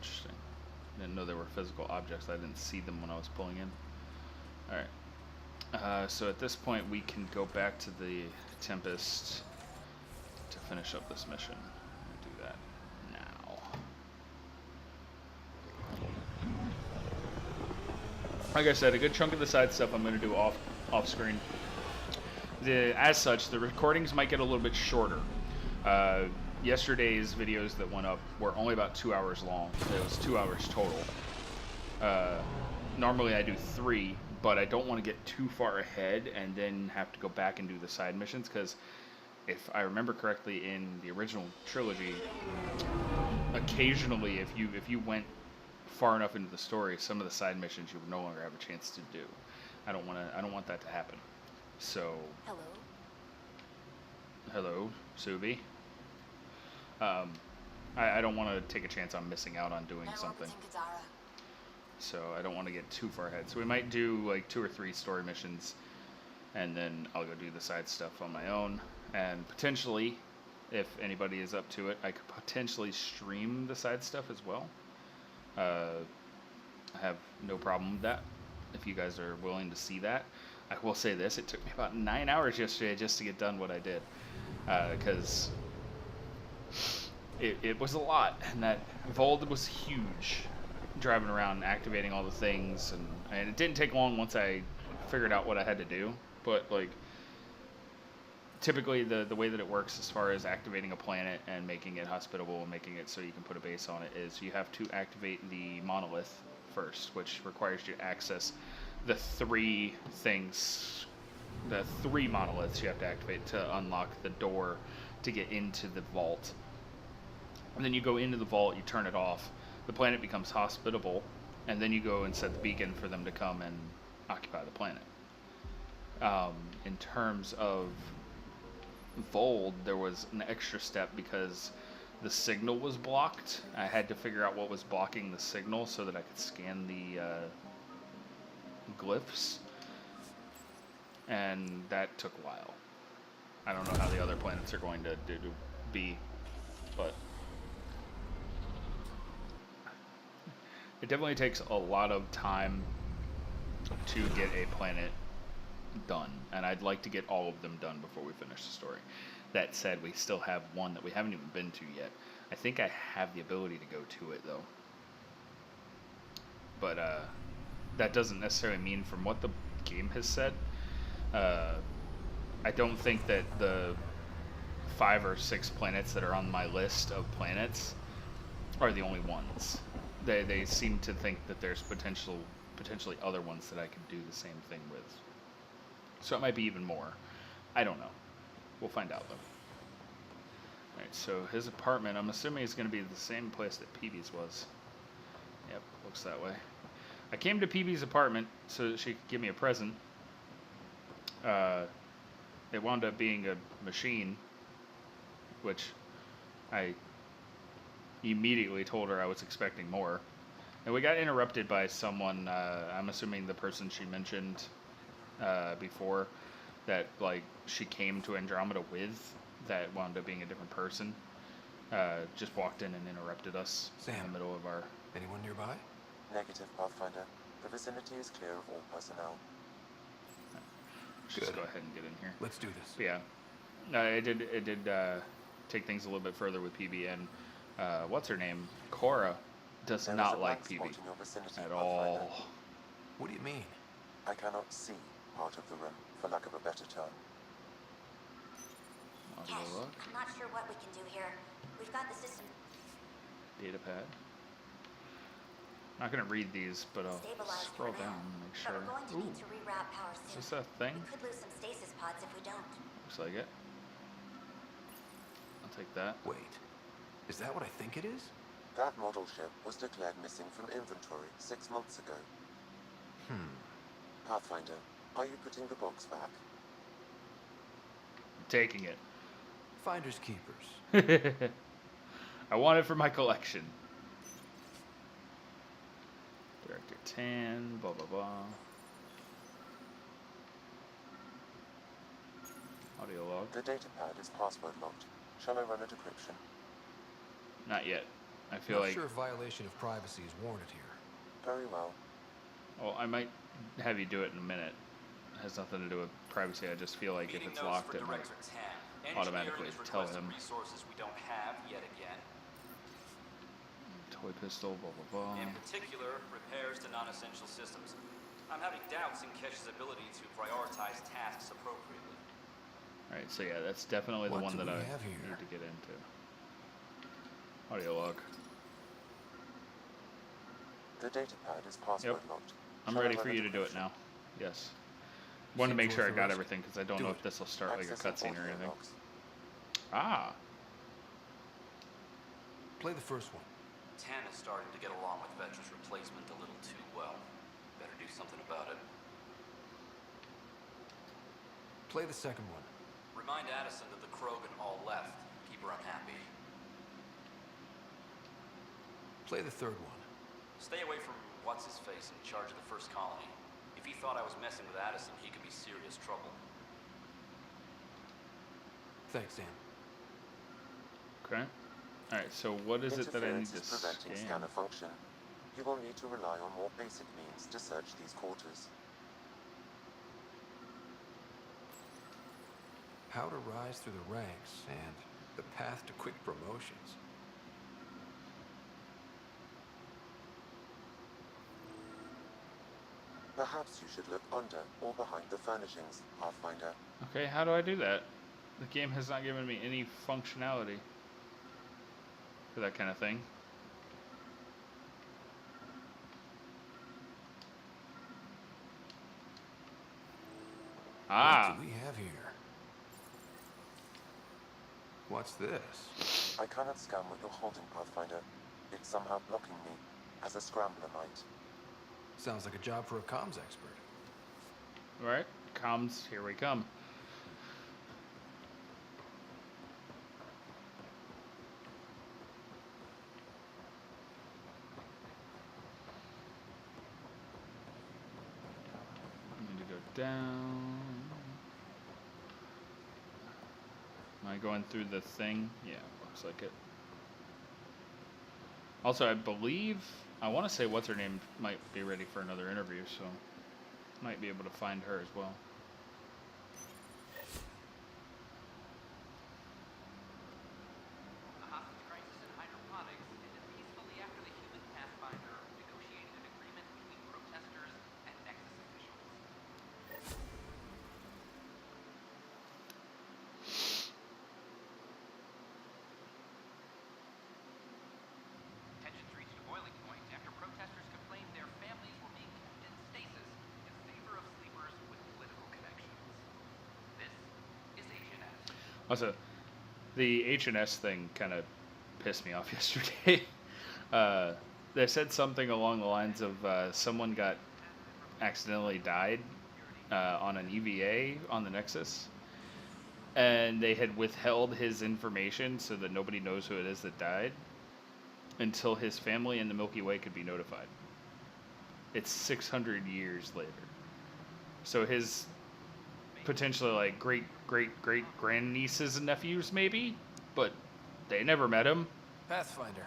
interesting. Didn't know there were physical objects. I didn't see them when I was pulling in. Alright. So at this point, we can go back to the Tempest to finish up this mission. I'm going to do that now. Like I said, a good chunk of the side stuff I'm going to do off screen. As such, the recordings might get a little bit shorter. Yesterday's videos that went up were only about 2 hours long. It was 2 hours total. Normally I do 3, but I don't want to get too far ahead and then have to go back and do the side missions, because if I remember correctly, in the original trilogy, occasionally if you went far enough into the story, some of the side missions you would no longer have a chance to do. I don't want that to happen. So hello, Subi. I don't want to take a chance on missing out on doing something. So I don't want to get too far ahead. So we might do like 2 or 3 story missions, and then I'll go do the side stuff on my own. And potentially, if anybody is up to it, I could potentially stream the side stuff as well. I have no problem with that, if you guys are willing to see that. I will say this, it took me about 9 hours yesterday just to get done what I did. Because it was a lot, and that Vold was huge. Driving around, activating all the things, and it didn't take long once I figured out what I had to do. But like, typically the way that it works as far as activating a planet and making it hospitable and making it so you can put a base on it is you have to activate the monolith first, which requires you to access the 3 things, the 3 monoliths you have to activate to unlock the door to get into the vault. And then you go into the vault, you turn it off, the planet becomes hospitable, and then you go and set the beacon for them to come and occupy the planet. In terms of Vold, there was an extra step because the signal was blocked. I had to figure out what was blocking the signal so that I could scan the glyphs, and that took a while. I don't know how the other planets are going to be, but it definitely takes a lot of time to get a planet done, and I'd like to get all of them done before we finish the story. That said, we still have one that we haven't even been to yet. I think I have the ability to go to it, though. But that doesn't necessarily mean, from what the game has said, I don't think that the 5 or 6 planets that are on my list of planets are the only ones. They seem to think that there's potentially other ones that I could do the same thing with. So it might be even more. I don't know. We'll find out, though. Alright, so his apartment, I'm assuming is going to be the same place that Peebee's was. Yep, looks that way. I came to Peebee's apartment so that she could give me a present. It wound up being a machine, which I immediately told her I was expecting more. And we got interrupted by someone, I'm assuming the person she mentioned before, that like she came to Andromeda with, that wound up being a different person. Just walked in and interrupted us in the middle of our... Anyone nearby? Negative, Pathfinder. The vicinity is clear of all personnel. Let's just go ahead and get in here. Let's do this. But yeah, it did take things a little bit further with PB, and what's her name? Cora does not like PB at all. What do you mean? I cannot see part of the room, for lack of a better term. Cash, I'm not sure what we can do here. We've got the system. Data pad. I'm not gonna read these, but I'll scroll down and make sure. But we're going to need to reroute power soon. Is this a thing? We could lose some stasis pods if we don't. Looks like it. I'll take that. Wait, is that what I think it is? That model ship was declared missing from inventory 6 months ago. Pathfinder, are you putting the box back? Taking it. Finders keepers. I want it for my collection. Director 10, blah blah blah. Audio log. The data pad is password locked. Shall I run a decryption? Not yet. I feel Not like... sure if violation of privacy is warranted here. Very well. Well, I might have you do it in a minute. It has nothing to do with privacy. I just feel like if it's locked, it might automatically tell him. Resources we don't have yet again. Toy pistol, blah, blah, blah. In particular, repairs to non-essential systems. I'm having doubts in Kesh's ability to prioritize tasks appropriately. Alright, so yeah, that's definitely the What one do that we I have here? need to get into. Audio log. The data pad is password locked. I'm Shall I ready run for you to an do it encryption? now. Yes. Want to Seems make sure I worth the got risk. everything because I don't Do know it. if this will start like a Accessing cutscene or audio anything. logs. Ah. Play the first one. 10 is starting to get along with Vetra's replacement a little too well. Better do something about it. Play the second one. Remind Addison that the Krogan all left. Keep her unhappy. Play the third one. Stay away from what's-his-face in charge of the first colony. If he thought I was messing with Addison, he could be serious trouble. Thanks, Sam. Okay. Alright, so what is it that I need Interference to is preventing scan? scanner function. You will need to rely on more basic means to search these quarters. How to rise through the ranks and the path to quick promotions. Perhaps you should look under or behind the furnishings, Pathfinder. Okay, how do I do that? The game has not given me any functionality for that kind of thing. Ah, What do we have here? What's this? I cannot scan what you're holding, Pathfinder. It's somehow blocking me, as a scrambler might. Sounds like a job for a comms expert. right, comms, here we come. I need to go down. Am I going through the thing? Yeah, looks like it. Also, I believe, I want to say what's her name might be ready for another interview, so might be able to find her as well. A hostage crisis in hydroponics ended peacefully after the human Pathfinder negotiated an agreement between protesters and Nexus officials. Tensions reached a boiling point after protesters complained their families were being kept in stasis in favor of sleepers with political connections. This is Asian Ass. Also, the H&S thing kind of pissed me off yesterday. They said something along the lines of someone got accidentally died on an EVA on the Nexus, and they had withheld his information so that nobody knows who it is that died until his family and the Milky Way could be notified. It's 600 years later. So his potentially like great grandnieces and nephews maybe, but they never met him. Pathfinder,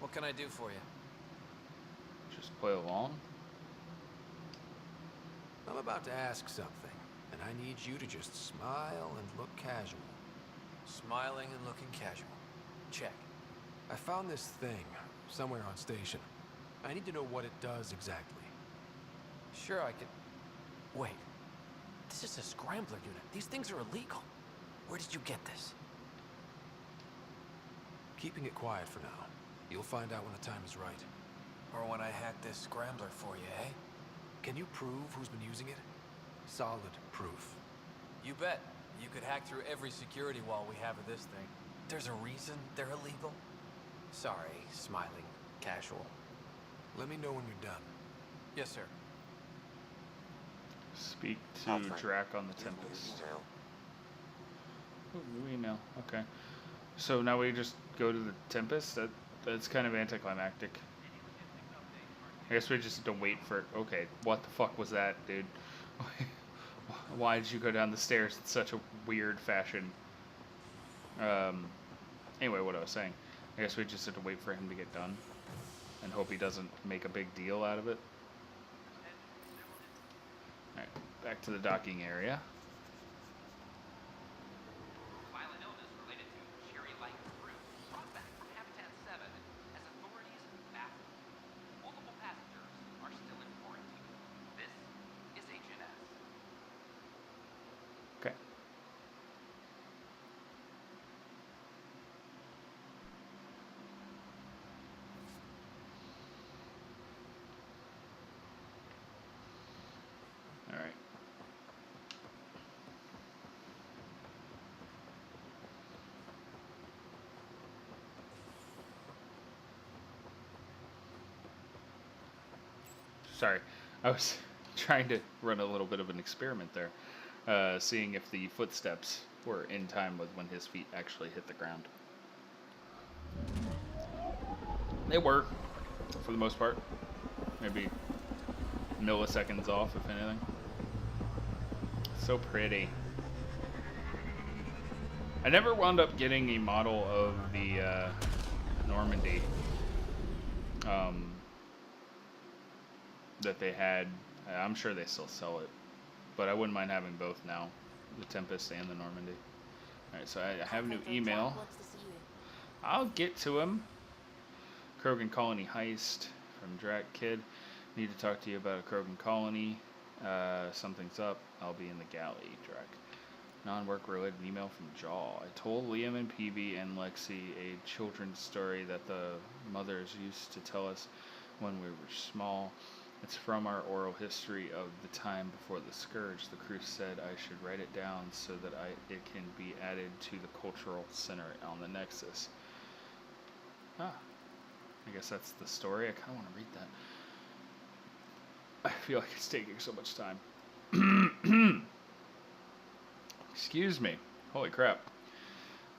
what can I do for you? Just play along. I'm about to ask something, and I need you to just smile and look casual. Smiling and looking casual. Check. I found this thing somewhere on station. I need to know what it does exactly. Sure, I could... Wait. This is a scrambler unit. These things are illegal. Where did you get this? Keeping it quiet for now. You'll find out when the time is right. Or when I hack this scrambler for you, eh? Can you prove who's been using it? Solid proof. You bet. You could hack through every security wall we have of this thing. There's a reason they're illegal? Sorry, smiling, casual. Let me know when you're done. Yes, sir. Speak to Pathfinder, Drac on the give me Tempest. an email. Ooh, new email. Okay. So now we just go to the Tempest? That's kind of anticlimactic. I guess we just have to wait for... Okay, what the fuck was that, dude? Why did you go down the stairs in such a weird fashion? Anyway, what I was saying. I guess we just have to wait for him to get done and hope he doesn't make a big deal out of it. Alright, back to the docking area. Violent illness related to cherry-like fruit brought back from Habitat 7 as authorities baffled. Multiple passengers are still in quarantine. This is HNS. Okay. Alright. Sorry, I was trying to run a little bit of an experiment there, seeing if the footsteps were in time with when his feet actually hit the ground. They were, for the most part. Maybe milliseconds off, if anything. So pretty. I never wound up getting a model of the Normandy that they had. I'm sure they still sell it, but I wouldn't mind having both now, the Tempest and the Normandy. Alright, so I have a new email. I'll get to him. Krogan Colony Heist from Drac Kid. Need to talk to you about a Krogan Colony. Something's up. I'll be in the galley, Drac. Non-work related email from Jaw. I told Liam and PB and Lexi a children's story that the mothers used to tell us when we were small. It's from our oral history of the time before the Scourge. The crew said I should write it down so that it can be added to the cultural center on the Nexus. Ah, I guess that's the story. I kind of want to read that. I feel like it's taking so much time. Excuse me. Holy crap.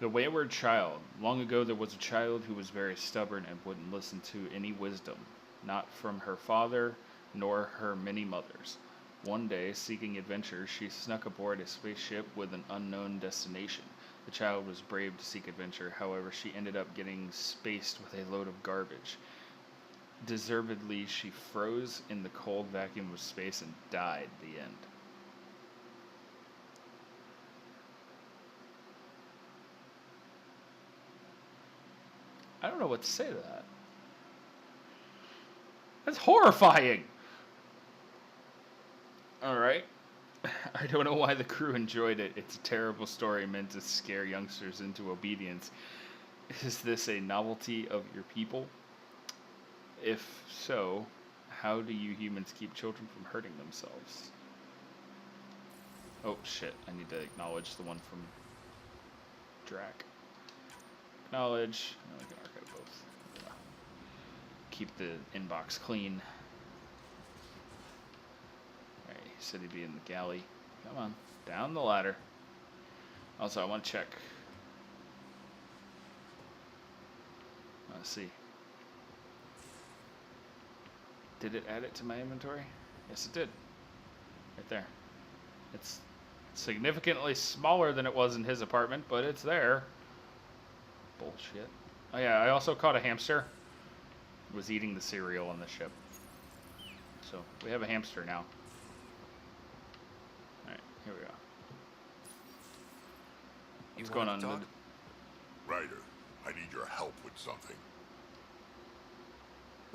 The Wayward Child. Long ago there was a child who was very stubborn and wouldn't listen to any wisdom, not from her father nor her many mothers. One day, seeking adventure, she snuck aboard a spaceship with an unknown destination. The child was brave to seek adventure, however, she ended up getting spaced with a load of garbage. Deservedly, she froze in the cold vacuum of space and died. The end. I don't know what to say to that. That's horrifying! Alright. I don't know why the crew enjoyed it. It's a terrible story meant to scare youngsters into obedience. Is this a novelty of your people? If so, how do you humans keep children from hurting themselves? Oh shit, I need to acknowledge the one from Drac. Acknowledge. No, I can archive both. Yeah. Keep the inbox clean. Alright, he said he'd be in the galley. Come on, down the ladder. Also, I want to check. Let's see. Did it add it to my inventory? Yes, it did. Right there. It's significantly smaller than it was in his apartment, but it's there. Bullshit. Oh yeah, I also caught a hamster. It was eating the cereal on the ship. So, we have a hamster now. Alright, here we go. What's going on? Ryder, I need your help with something.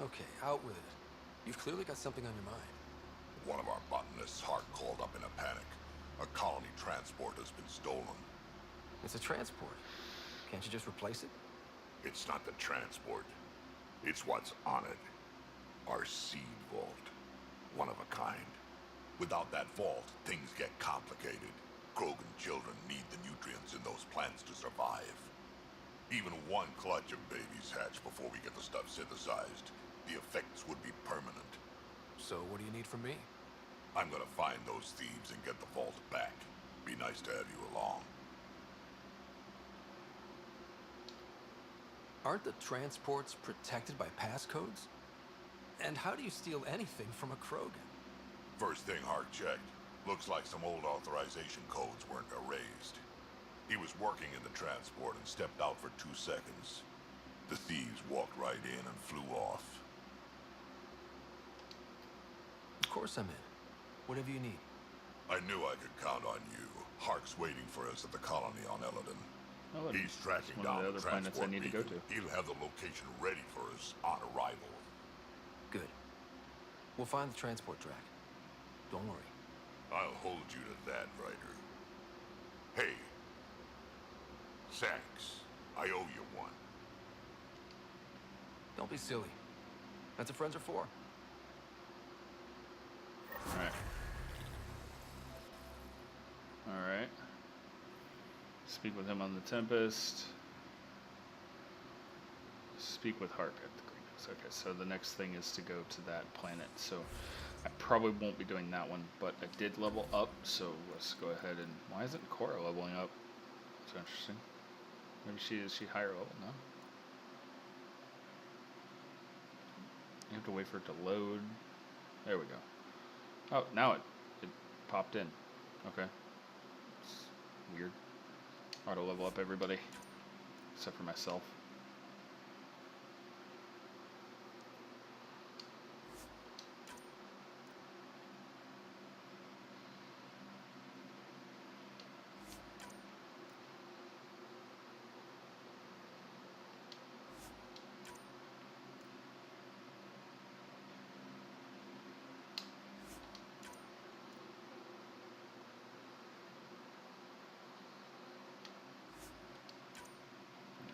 Okay, out with it. You've clearly got something on your mind. One of our botanists' heart called up in a panic. A colony transport has been stolen. It's a transport. Can't you just replace it? It's not the transport. It's what's on it. Our seed vault. One of a kind. Without that vault, things get complicated. Krogan children need the nutrients in those plants to survive. Even one clutch of babies hatch before we get the stuff synthesized. The effects would be permanent. So what do you need from me? I'm gonna find those thieves and get the vault back. Be nice to have you along. Aren't the transports protected by passcodes? And how do you steal anything from a Krogan? First thing Hart checked. Looks like some old authorization codes weren't erased. He was working in the transport and stepped out for 2 seconds. The thieves walked right in and flew off. Of course I'm in. Whatever you need. I knew I could count on you. Hark's waiting for us at the colony on Eladon. Oh, He's tracking one of down the the other planets I transport need to go beacon. to. He'll have the location ready for us on arrival. Good. We'll find the transport track. Don't worry. I'll hold you to that, Ryder. Hey. Thanks. I owe you one. Don't be silly. That's what friends are for. Alright. Alright. Speak with him on the Tempest. Speak with Hark at the Greenhouse. Okay, so the next thing is to go to that planet. So I probably won't be doing that one, but I did level up, so let's go ahead and... Why isn't Cora leveling up? That's interesting. Maybe is she higher level? No? You have to wait for it to load. There we go. Oh, now it popped in. Okay. It's weird. Auto level up everybody. Except for myself.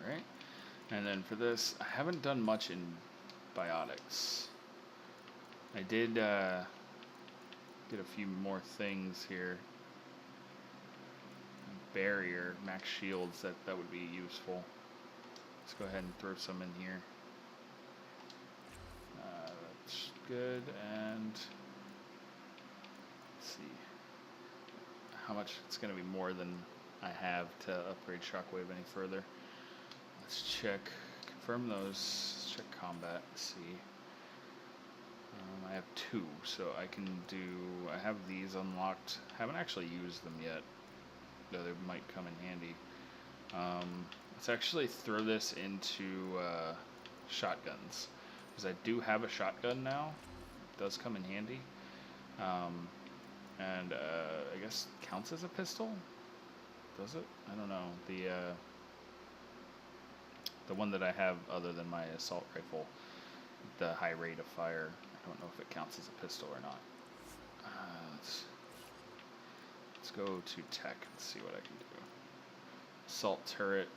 Alright. And then for this, I haven't done much in biotics. I did get a few more things here. Barrier, max shields, that would be useful. Let's go ahead and throw some in here. That's good, and let's see how much it's going to be more than I have to upgrade Shockwave any further. Let's check, confirm those. Let's check combat, see. I have 2, so I can do, I have these unlocked. Haven't actually used them yet, though they might come in handy. Let's actually throw this into shotguns, because I do have a shotgun now. It does come in handy. And I guess counts as a pistol? Does it? I don't know. The one that I have other than my assault rifle, the high rate of fire, I don't know if it counts as a pistol or not. Let's go to tech and see what I can do. Assault turret,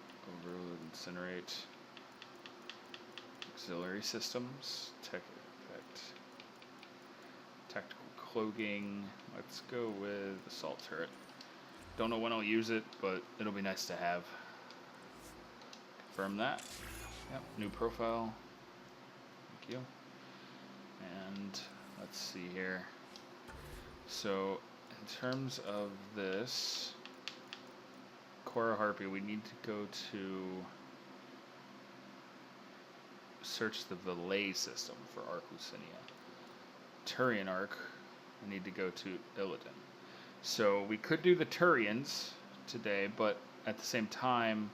overload, incinerate, auxiliary systems, tech effect, tactical cloaking. Let's go with assault turret. Don't know when I'll use it, but it'll be nice to have. Confirm that. Yep, new profile. Thank you. And let's see here. So in terms of this, Cora Harpy, we need to go to search the Valet system for Arc Lucinia. Turian Arc, we need to go to Illidan. So we could do the Turians today, but at the same time,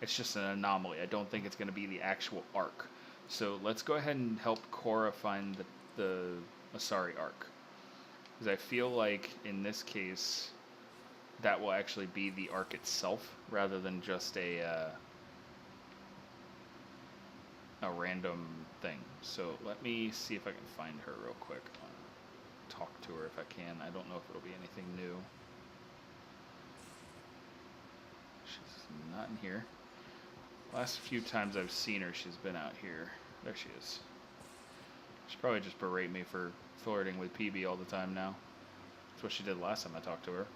it's just an anomaly. I don't think it's going to be the actual arc. So let's go ahead and help Cora find the Asari arc. Because I feel like in this case, that will actually be the arc itself, rather than just a random thing. So let me see if I can find her real quick. Talk to her if I can. I don't know if it'll be anything new. She's not in here. Last few times I've seen her, she's been out here. There she is. She'll probably just berate me for flirting with PB all the time now. That's what she did last time I talked to her.